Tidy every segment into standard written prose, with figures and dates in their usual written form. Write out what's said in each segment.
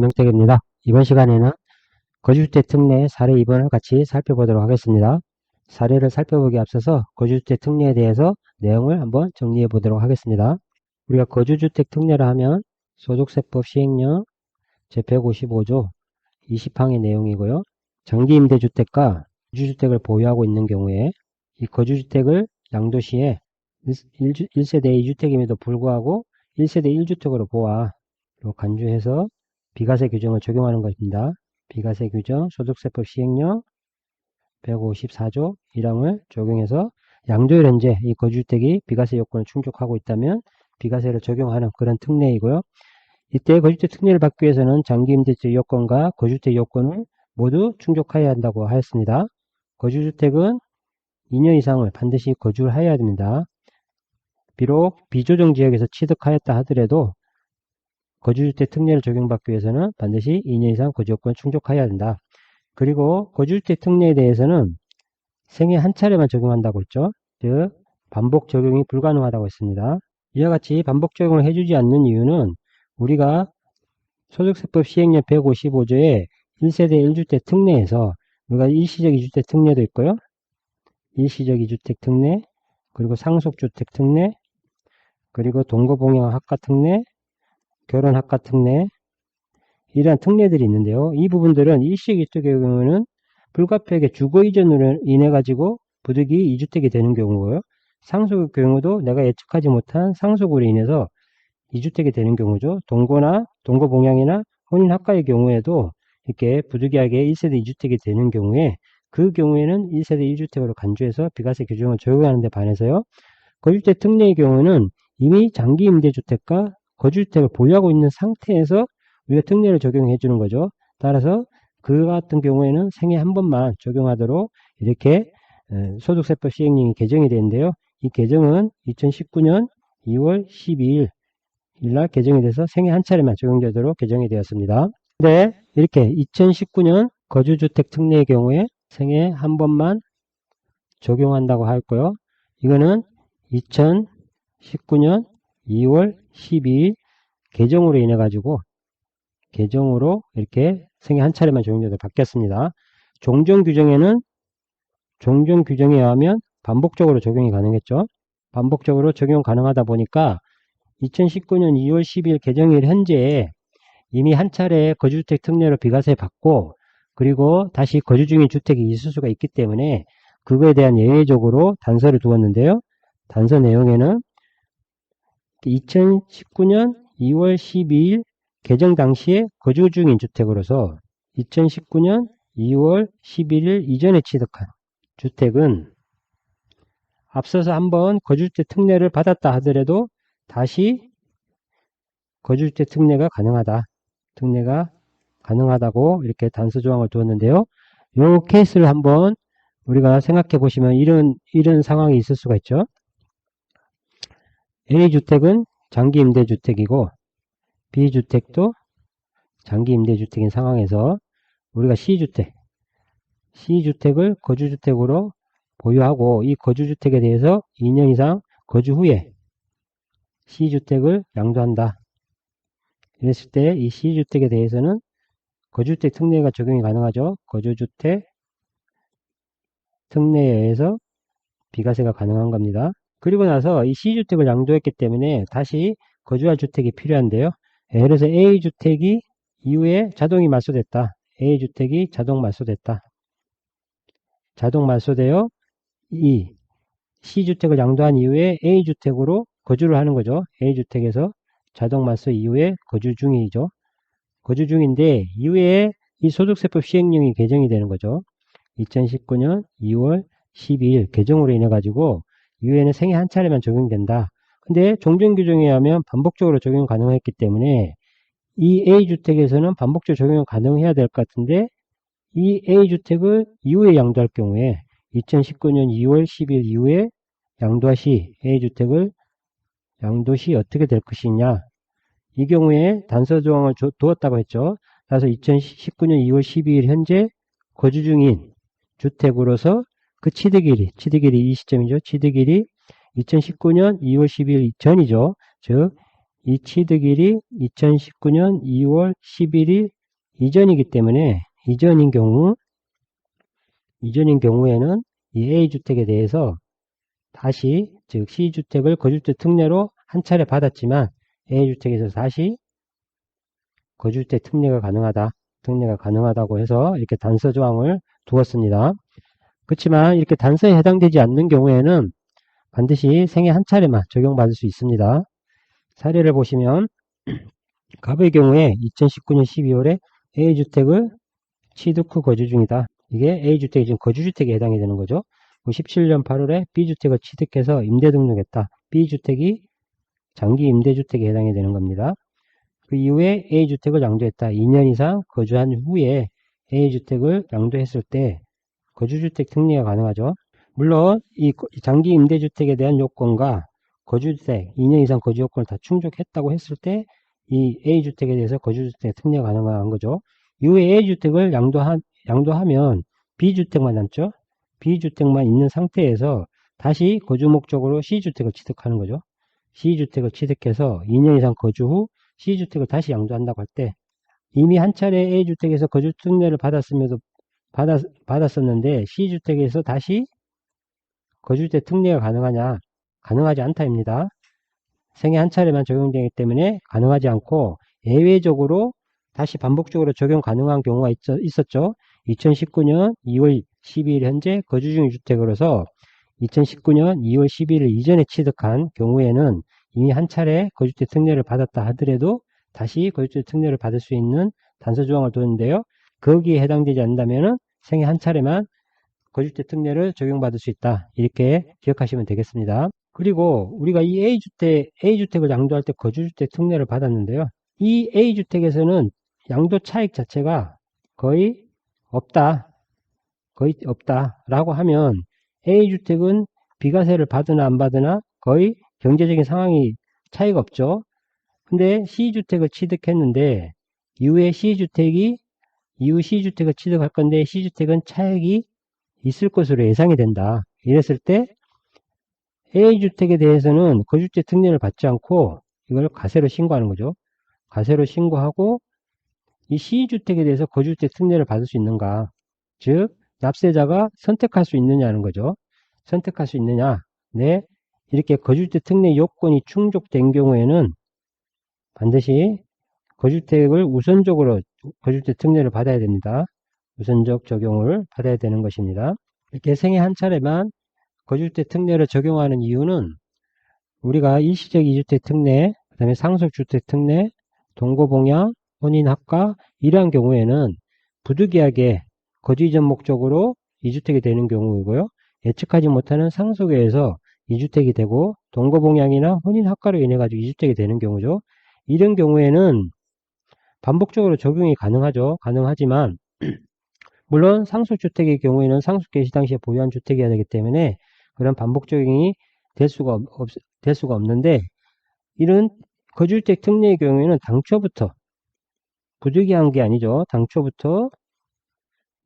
김영택입니다. 이번 시간에는 거주주택 특례 사례 2번을 같이 살펴보도록 하겠습니다. 사례를 살펴보기 앞서서 거주주택 특례에 대해서 내용을 한번 정리해 보도록 하겠습니다. 우리가 거주주택 특례를 하면 소득세법 시행령 제155조 20항의 내용이고요. 장기임대주택과 거주주택을 보유하고 있는 경우에 이 거주주택을 양도시에 1세대 2주택임에도 불구하고 1세대 1주택으로 보아 간주해서 비과세 규정을 적용하는 것입니다. 비과세 규정 소득세법 시행령 154조 1항을 적용해서 양도일 현재 이 거주주택이 비과세 요건을 충족하고 있다면 비과세를 적용하는 그런 특례이고요. 이때 거주주택 특례를 받기 위해서는 장기임대주택 요건과 거주주택 요건을 모두 충족해야 한다고 하였습니다. 거주주택은 2년 이상을 반드시 거주를 해야 됩니다. 비록 비조정지역에서 취득하였다 하더라도 거주주택 특례를 적용받기 위해서는 반드시 2년 이상 거주요건을 충족해야 된다. 그리고 거주주택 특례에 대해서는 생애 한 차례만 적용한다고 했죠. 즉 반복 적용이 불가능하다고 했습니다. 이와 같이 반복 적용을 해주지 않는 이유는 우리가 소득세법 시행령 155조의 1세대 1주택 특례에서 우리가 일시적 2주택 특례도 있고요. 일시적 2주택 특례, 그리고 상속주택 특례, 그리고 동거봉양 학과 특례, 결혼 학과 특례, 이러한 특례들이 있는데요. 이 부분들은 일시적 2주택의 경우는 불가피하게 주거 이전으로 인해 가지고 부득이 2주택이 되는 경우고요. 상속의 경우도 내가 예측하지 못한 상속으로 인해서 2주택이 되는 경우죠. 동거나 동거봉양이나 혼인학과의 경우에도 이렇게 부득이하게 1세대 2주택이 되는 경우에 그 경우에는 1세대 1주택으로 간주해서 비과세 규정을 적용하는 데 반해서요. 거주주택 특례의 경우는 이미 장기임대주택과 거주주택을 보유하고 있는 상태에서 우리가 특례를 적용해 주는 거죠. 따라서 그 같은 경우에는 생애 한 번만 적용하도록 이렇게 소득세법 시행령이 개정이 되는데요. 이 개정은 2019년 2월 12일 날 개정이 돼서 생애 한 차례만 적용되도록 개정이 되었습니다. 근데 이렇게 2019년 거주주택 특례의 경우에 생애 한 번만 적용한다고 하였고요. 이거는 2019년 2월 12일 개정으로 인해 가지고 개정으로 이렇게 생애 한 차례만 적용되도록 바뀌었습니다. 종전 규정에 의하면 반복적으로 적용이 가능했죠. 반복적으로 적용 가능하다 보니까 2019년 2월 10일 개정일 현재에 이미 한 차례 거주주택 특례로 비과세 받고 그리고 다시 거주 중인 주택이 있을 수가 있기 때문에 그거에 대한 예외적으로 단서를 두었는데요. 단서 내용에는 2019년 2월 12일 개정 당시에 거주 중인 주택으로서 2019년 2월 11일 이전에 취득한 주택은 앞서서 한번 거주주택 특례를 받았다 하더라도 다시 거주주택 특례가 가능하다고 이렇게 단서 조항을 두었는데요. 이 케이스를 한번 우리가 생각해 보시면 이런 상황이 있을 수가 있죠. A주택은 장기임대주택이고 B주택도 장기임대주택인 상황에서 우리가 C주택을 거주주택으로 보유하고 이 거주주택에 대해서 2년 이상 거주 후에 C주택을 양도한다. 이랬을 때 이 C주택에 대해서는 거주주택 특례가 적용이 가능하죠. 거주주택 특례에 의해서 비과세가 가능한 겁니다. 그리고 나서 이 C주택을 양도했기 때문에 다시 거주할 주택이 필요한데요. 예를 들어서 A주택이 이후에 자동이 말소됐다. A주택이 자동 말소됐다. 자동 말소되어 이 C주택을 양도한 이후에 A주택으로 거주를 하는 거죠. A주택에서 자동 말소 이후에 거주 중이죠. 거주 중인데 이후에 이 소득세법 시행령이 개정이 되는 거죠. 2019년 2월 12일 개정으로 인해 가지고 이후에는 생애 한 차례만 적용된다. 근데 종전규정에 의하면 반복적으로 적용 가능했기 때문에 이 A주택에서는 반복적으로 적용 가능해야 될 것 같은데 이 A주택을 이후에 양도할 경우에 2019년 2월 10일 이후에 양도시 A주택을 양도시 어떻게 될 것이냐. 이 경우에 단서 조항을 두었다고 했죠. 그래서 2019년 2월 12일 현재 거주 중인 주택으로서 그 취득일이 이 시점이죠. 취득일이 2019년 2월 12일 전이죠. 즉 이 취득일이 2019년 2월 11일 이전이기 때문에 이전인 경우에는 이 A주택에 대해서 다시 즉 C주택을 거주주택 특례로 한 차례 받았지만 A주택에서 다시 거주주택 특례가 가능하다고 해서 이렇게 단서 조항을 두었습니다. 그렇지만 이렇게 단서에 해당되지 않는 경우에는 반드시 생애 한 차례만 적용받을 수 있습니다. 사례를 보시면 갑의 경우에 2019년 12월에 A주택을 취득 후 거주 중이다. 이게 A주택이 지금 거주주택에 해당이 되는 거죠. 17년 8월에 B주택을 취득해서 임대 등록했다. B주택이 장기 임대주택에 해당이 되는 겁니다. 그 이후에 A주택을 양도했다. 2년 이상 거주한 후에 A주택을 양도했을 때 거주주택 특례가 가능하죠. 물론 이 장기 임대주택에 대한 요건과 거주주택 2년 이상 거주 요건을 다 충족했다고 했을 때 이 A주택에 대해서 거주주택 특례가 가능한 거죠. 이후에 A주택을 양도하면 B주택만 남죠. B주택만 있는 상태에서 다시 거주 목적으로 C주택을 취득하는 거죠. C주택을 취득해서 2년 이상 거주 후 C주택을 다시 양도한다고 할 때 이미 한 차례 A주택에서 거주 특례를 받았었는데 C주택에서 다시 거주주택 특례가 가능하냐? 가능하지 않다입니다. 생애 한 차례만 적용되기 때문에 가능하지 않고 예외적으로 다시 반복적으로 적용 가능한 경우가 있었죠. 2019년 2월 12일 현재 거주 중인 주택으로서 2019년 2월 12일 이전에 취득한 경우에는 이미 한 차례 거주주택 특례를 받았다 하더라도 다시 거주주택 특례를 받을 수 있는 단서 조항을 두는데요. 거기에 해당되지 않는다면 생애 한 차례만 거주주택 특례를 적용받을 수 있다. 이렇게 기억하시면 되겠습니다. 그리고 우리가 이 A주택을 양도할 때 거주주택 특례를 받았는데요. 이 A주택에서는 양도 차익 자체가 거의 없다. 라고 하면 A주택은 비과세를 받으나 안 받으나 거의 경제적인 상황이 차이가 없죠. 근데 C주택을 취득했는데 이후 C주택을 취득할 건데 C주택은 차익이 있을 것으로 예상이 된다. 이랬을 때 A주택에 대해서는 거주주택 특례를 받지 않고 이걸 과세로 신고하는 거죠. 과세로 신고하고 이 C주택에 대해서 거주주택 특례를 받을 수 있는가? 즉 납세자가 선택할 수 있느냐는 거죠. 선택할 수 있느냐? 네. 이렇게 거주주택 특례 요건이 충족된 경우에는 반드시 거주주택을 우선적으로 거주주택 특례를 받아야 됩니다. 우선적 적용을 받아야 되는 것입니다. 이렇게 생애 한 차례만 거주주택 특례를 적용하는 이유는 우리가 일시적 2주택 특례, 그 다음에 상속주택 특례, 동거봉양, 혼인합과 이러한 경우에는 부득이하게 거주 이전 목적으로 2주택이 되는 경우이고요. 예측하지 못하는 상속에 의해서 2주택이 되고 동거봉양이나 혼인합과로 인해 가지고 2주택이 되는 경우죠. 이런 경우에는 반복적으로 적용이 가능하죠. 가능하지만 물론 상속주택의 경우에는 상속 개시 당시에 보유한 주택이어야 되기 때문에 그런 반복 적용이 될 수가 없는데 이런 거주주택 특례의 경우에는 당초부터 부득이한 게 아니죠. 당초부터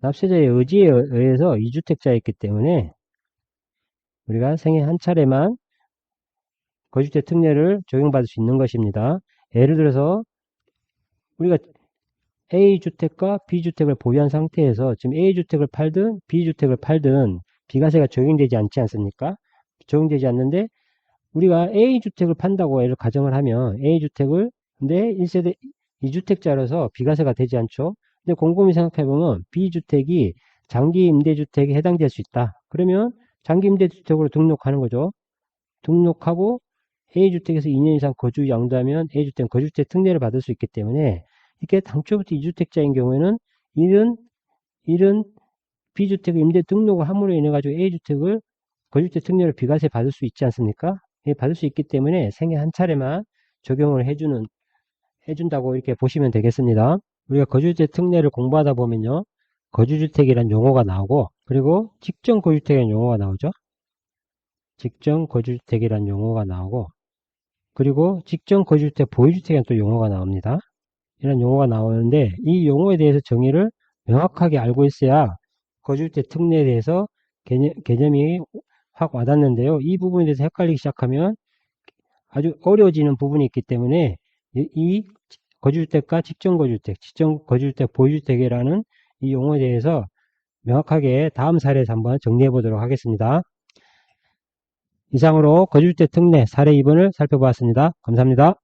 납세자의 의지에 의해서 2주택자였기 때문에 우리가 생애 한 차례만 거주주택 특례를 적용받을 수 있는 것입니다. 예를 들어서 우리가 A주택과 B주택을 보유한 상태에서 지금 A주택을 팔든 B주택을 팔든 비과세가 적용되지 않지 않습니까? 적용되지 않는데 우리가 A주택을 판다고 예를 가정을 하면 A주택을 근데 1세대 2주택자로서 비과세가 되지 않죠. 근데 곰곰이 생각해보면 B주택이 장기 임대주택에 해당될 수 있다. 그러면 장기 임대주택으로 등록하는 거죠. 등록하고 A주택에서 2년 이상 거주 양도하면 A주택은 거주주택 특례를 받을 수 있기 때문에 이게 당초부터 2주택자인 경우에는 이런 B주택 임대 등록을 함으로 인해 가지고 A주택을 거주주택 특례를 비과세 받을 수 있지 않습니까? 예, 받을 수 있기 때문에 생애 한 차례만 적용을 해준다고 이렇게 보시면 되겠습니다. 우리가 거주주택 특례를 공부하다 보면요. 거주주택이란 용어가 나오고 그리고 직전 거주주택이라는 용어가 나오죠. 직전 거주주택이란 용어가 나오고 그리고 직전 거주주택 보유주택이라는 또 용어가 나옵니다. 이런 용어가 나오는데 이 용어에 대해서 정의를 명확하게 알고 있어야 거주주택 특례에 대해서 개념이 확 와닿는데요. 이 부분에 대해서 헷갈리기 시작하면 아주 어려워지는 부분이 있기 때문에 이 거주주택과 직전거주주택, 직전거주주택, 보유주택이라는 이 용어에 대해서 명확하게 다음 사례에서 한번 정리해 보도록 하겠습니다. 이상으로 거주주택 특례 사례 2번을 살펴보았습니다. 감사합니다.